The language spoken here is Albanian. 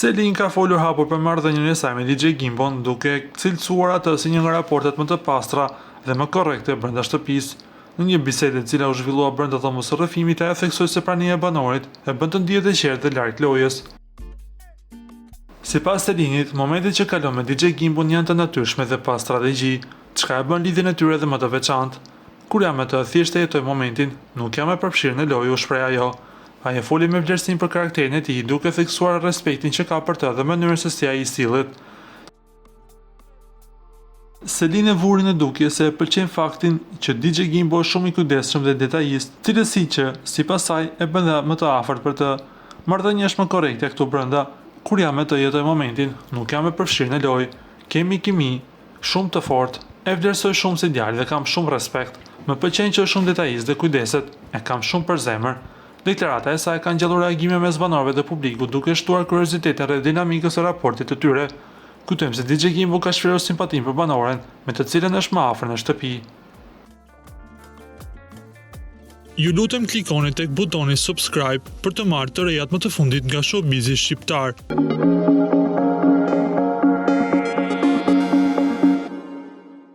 Selin ka folur hapur për marrëdhënien e saj me DJ Gimbon, duke cilësuar atë si një nga raportet më të pastra dhe më korrekte brenda shtëpisë. Në një bisedë e cila u zhvillua brenda dhomës së rrëfimit, ajo theksoi se prania e banorit e bën të ndihet e qertë dhe larg lojës. Sipas Selinit, momentet që kalon me DJ Gimbon janë të natyrshme dhe pa strategji, çka e bën lidhjen e tyre edhe më të veçantë. Kur jam me të, thjesht e jetoj momentin, nuk jam e përfshirë në lojë, u shpreh ajo. Ai e foli me vlerësim për karakterin e tij, duke theksuar respektin që ka për të dhe mënyrën se si ai i sillet. Selin e vuri në dukje se e pëlqen faktin që DJ Gimbo është shumë i kujdesshëm dhe detajist, cilësi që, sipas saj, e bën dhe më të afërt për të. Marrëdhënia është më korrekte këtu brenda. Kur jam me të, jetoj momentin, nuk jam e përfshirë në lojë. Kemi kimi shumë të fortë, e vlerësoj shumë si djalë dhe kam shumë respekt. Më pëlqen që është shumë detajist dhe kujdeset, e kam shumë për zemër. Deklarata e saj ka ngjallur reagime mes banorëve dhe publikut, duke shtuar kuriozitetin rreth dinamikës së raportit të tyre. Kujtojmë se DJ Gimbo ka shprehur simpatinë për banoren, me të cilën është më afër në shtëpi. Ju lutem klikoni tek butoni subscribe për të marrë të rejat më të fundit nga Showbizi shqiptar.